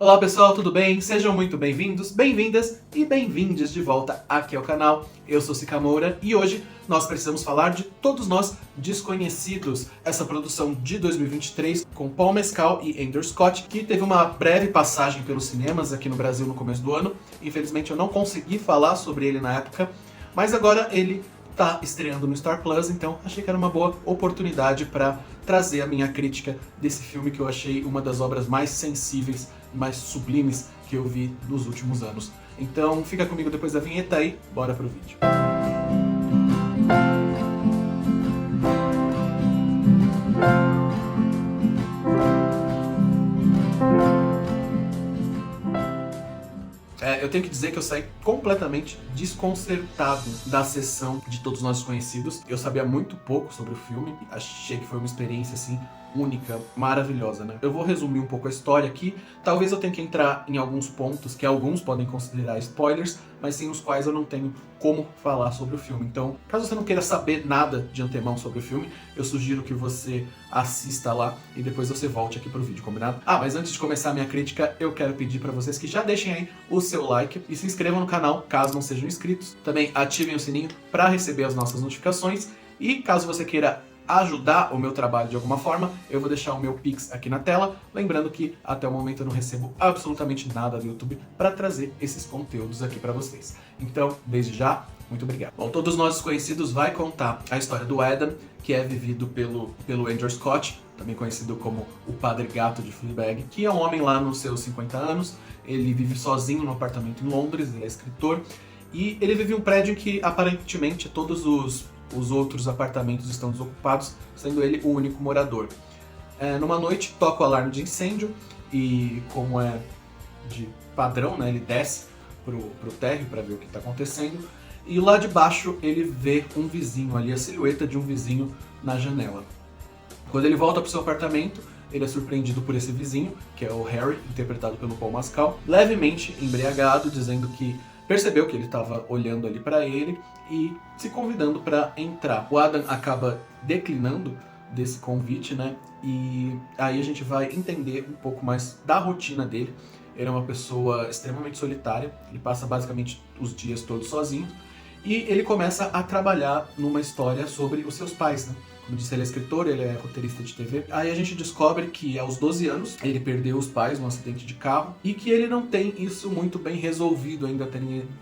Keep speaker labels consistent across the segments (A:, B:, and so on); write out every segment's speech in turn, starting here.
A: Olá pessoal, tudo bem? Sejam muito bem-vindos, bem-vindas e bem-vindes de volta aqui ao canal. Eu sou Sica Moura e hoje nós precisamos falar de Todos Nós Desconhecidos, essa produção de 2023 com Paul Mescal e Andrew Scott, que teve uma breve passagem pelos cinemas aqui no Brasil no começo do ano. Infelizmente eu não consegui falar sobre ele na época, mas agora ele tá estreando no Star Plus, então achei que era uma boa oportunidade para trazer a minha crítica desse filme que eu achei uma das obras mais sensíveis, mais sublimes que eu vi nos últimos anos. Então fica comigo depois da vinheta aí, bora pro vídeo. Eu tenho que dizer que eu saí completamente desconcertado da sessão de Todos Nós Desconhecidos. Eu sabia muito pouco sobre o filme, achei que foi uma experiência assim única, maravilhosa, né? Eu vou resumir um pouco a história aqui. Talvez eu tenha que entrar em alguns pontos que alguns podem considerar spoilers, mas sem os quais eu não tenho como falar sobre o filme. Então, caso você não queira saber nada de antemão sobre o filme, eu sugiro que você assista lá e depois você volte aqui pro vídeo, combinado? Mas antes de começar a minha crítica, eu quero pedir para vocês que já deixem aí o seu like e se inscrevam no canal, caso não sejam inscritos. Também ativem o sininho para receber as nossas notificações e caso você queira ajudar o meu trabalho de alguma forma, eu vou deixar o meu Pix aqui na tela. Lembrando que até o momento eu não recebo absolutamente nada do YouTube para trazer esses conteúdos aqui para vocês. Então, desde já, muito obrigado. Bom, Todos Nós Desconhecidos vai contar a história do Adam, que é vivido pelo Andrew Scott, também conhecido como o Padre Gato de Fleabag, que é um homem lá nos seus 50 anos, ele vive sozinho num apartamento em Londres, ele é escritor, e ele vive em um prédio em que aparentemente todos os outros apartamentos estão desocupados, sendo ele o único morador. Numa noite, toca o alarme de incêndio e, como é de padrão, né, ele desce pro térreo para ver o que está acontecendo. E lá de baixo ele vê um vizinho ali, a silhueta de um vizinho na janela. Quando ele volta pro seu apartamento, ele é surpreendido por esse vizinho, que é o Harry, interpretado pelo Paul Mescal, levemente embriagado, dizendo que percebeu que ele estava olhando ali para ele e se convidando para entrar. O Adam acaba declinando desse convite, né? E aí a gente vai entender um pouco mais da rotina dele. Ele é uma pessoa extremamente solitária, ele passa basicamente os dias todos sozinho e ele começa a trabalhar numa história sobre os seus pais, né? Como disse, ele é escritor, ele é roteirista de TV. Aí a gente descobre que aos 12 anos ele perdeu os pais num acidente de carro e que ele não tem isso muito bem resolvido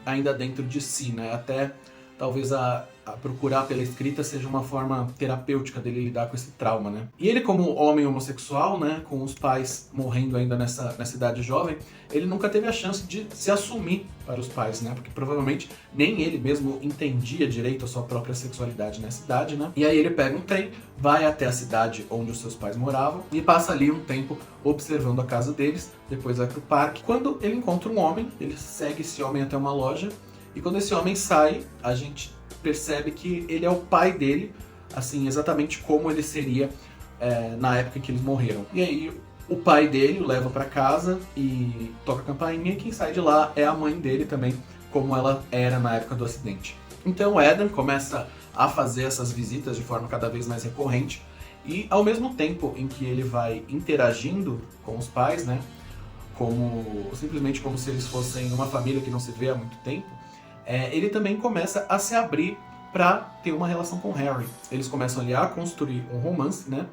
A: ainda dentro de si, né? Até talvez a procurar pela escrita seja uma forma terapêutica dele lidar com esse trauma, né? E ele, como homem homossexual, né, com os pais morrendo ainda nessa idade jovem, ele nunca teve a chance de se assumir para os pais, né? Porque provavelmente nem ele mesmo entendia direito a sua própria sexualidade nessa idade, né? E aí ele pega um trem, vai até a cidade onde os seus pais moravam e passa ali um tempo observando a casa deles, depois vai pro parque. Quando ele encontra um homem, ele segue esse homem até uma loja e quando esse homem sai, a gente percebe que ele é o pai dele, assim, exatamente como ele seria na época em que eles morreram. E aí o pai dele o leva para casa e toca a campainha e quem sai de lá é a mãe dele também, como ela era na época do acidente. Então o Adam começa a fazer essas visitas de forma cada vez mais recorrente e ao mesmo tempo em que ele vai interagindo com os pais, né, simplesmente como se eles fossem uma família que não se vê há muito tempo, ele também começa a se abrir para ter uma relação com o Harry. Eles começam ali a construir um romance, né?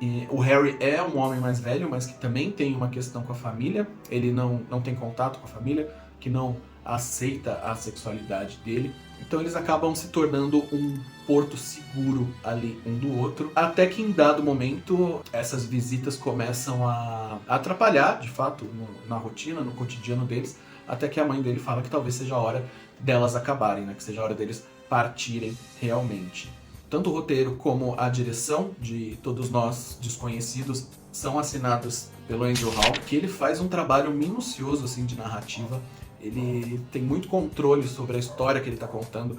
A: E o Harry é um homem mais velho, mas que também tem uma questão com a família. Ele não tem contato com a família, que não aceita a sexualidade dele. Então eles acabam se tornando um porto seguro ali um do outro. Até que em dado momento, essas visitas começam a atrapalhar, de fato, na rotina, no cotidiano deles. Até que a mãe dele fala que talvez seja a hora delas acabarem, né? Que seja a hora deles partirem realmente. Tanto o roteiro como a direção de Todos Nós Desconhecidos são assinados pelo Andrew Hall, que ele faz um trabalho minucioso assim, de narrativa. Ele tem muito controle sobre a história que ele está contando,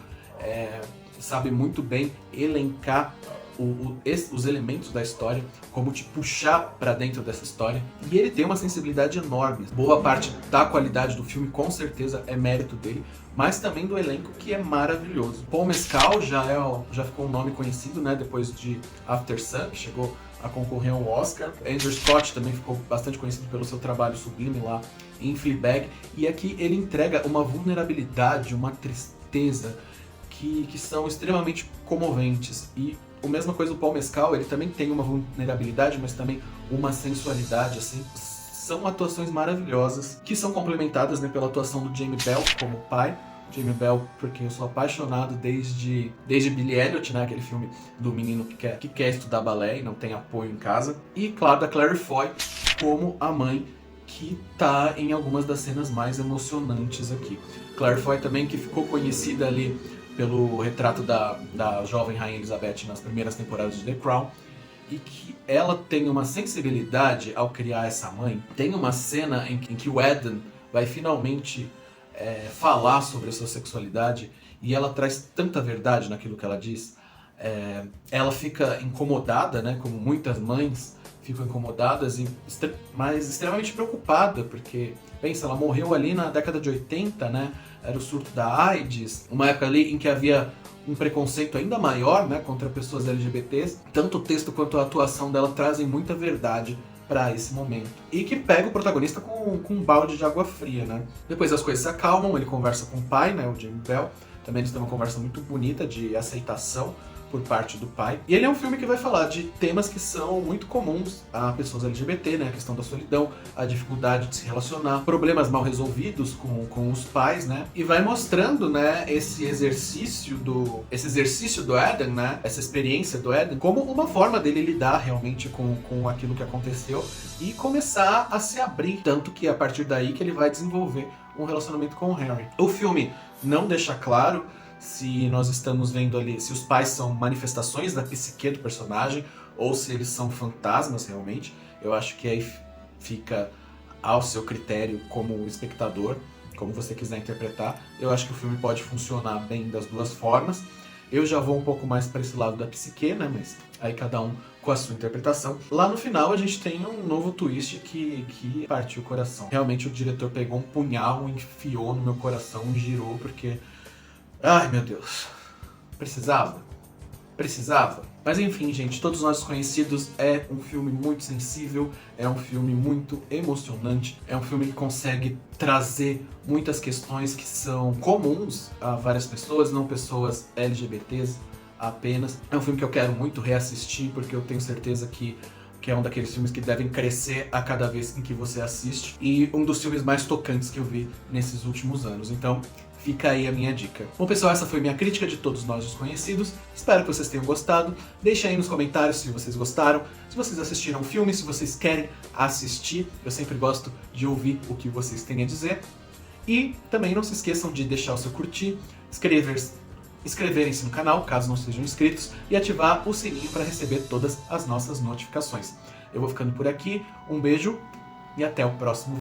A: sabe muito bem elencar os elementos da história, como te puxar pra dentro dessa história. E ele tem uma sensibilidade enorme. Boa parte da qualidade do filme, com certeza, é mérito dele, mas também do elenco, que é maravilhoso. Paul Mescal já ficou um nome conhecido, né, depois de After Sun, que chegou a concorrer ao Oscar. Andrew Scott também ficou bastante conhecido pelo seu trabalho sublime lá em Fleabag, e aqui ele entrega uma vulnerabilidade, uma tristeza que são extremamente comoventes. E a mesma coisa do Paul Mescal, ele também tem uma vulnerabilidade, mas também uma sensualidade, assim. São atuações maravilhosas, que são complementadas, né, pela atuação do Jamie Bell como pai. Jamie Bell, porque eu sou apaixonado desde Billy Elliot, né, aquele filme do menino que quer estudar balé e não tem apoio em casa. E, claro, da Claire Foy como a mãe, que tá em algumas das cenas mais emocionantes aqui. Claire Foy também, que ficou conhecida ali pelo retrato da jovem Rainha Elizabeth nas primeiras temporadas de The Crown, e que ela tem uma sensibilidade ao criar essa mãe. Tem uma cena em que o Eden vai finalmente falar sobre a sua sexualidade, e ela traz tanta verdade naquilo que ela diz. Ela fica incomodada, né, como muitas mães ficam incomodadas, mas extremamente preocupada, porque, pensa, ela morreu ali na década de 80, né, era o surto da AIDS, uma época ali em que havia um preconceito ainda maior, né, contra pessoas LGBTs. Tanto o texto quanto a atuação dela trazem muita verdade para esse momento. E que pega o protagonista com um balde de água fria, né. Depois as coisas se acalmam, ele conversa com o pai, né, o Jamie Bell. Também eles têm uma conversa muito bonita de aceitação por parte do pai. E ele é um filme que vai falar de temas que são muito comuns a pessoas LGBT, né? A questão da solidão, a dificuldade de se relacionar, problemas mal resolvidos com os pais, né? E vai mostrando, né, esse exercício do Eden, né? Essa experiência do Eden, como uma forma dele lidar realmente com aquilo que aconteceu e começar a se abrir. Tanto que é a partir daí que ele vai desenvolver um relacionamento com o Harry. O filme não deixa claro se nós estamos vendo ali, se os pais são manifestações da psique do personagem ou se eles são fantasmas realmente. Eu acho que aí fica ao seu critério como espectador, como você quiser interpretar. Eu acho que o filme pode funcionar bem das duas formas. Eu já vou um pouco mais para esse lado da psique, né, mas aí cada um com a sua interpretação. Lá no final a gente tem um novo twist que partiu o coração. Realmente o diretor pegou um punhal, enfiou no meu coração, girou, porque... ai, meu Deus. Precisava? Precisava? Mas enfim, gente, Todos Nós Desconhecidos é um filme muito sensível, é um filme muito emocionante, é um filme que consegue trazer muitas questões que são comuns a várias pessoas, não pessoas LGBTs apenas. É um filme que eu quero muito reassistir, porque eu tenho certeza que é um daqueles filmes que devem crescer a cada vez em que você assiste, e um dos filmes mais tocantes que eu vi nesses últimos anos. Então, fica aí a minha dica. Bom, pessoal, essa foi minha crítica de Todos Nós Desconhecidos. Espero que vocês tenham gostado. Deixem aí nos comentários se vocês gostaram, se vocês assistiram o filme, se vocês querem assistir. Eu sempre gosto de ouvir o que vocês têm a dizer. E também não se esqueçam de deixar o seu curtir, inscreverem-se no canal, caso não sejam inscritos, e ativar o sininho para receber todas as nossas notificações. Eu vou ficando por aqui, um beijo e até o próximo vídeo.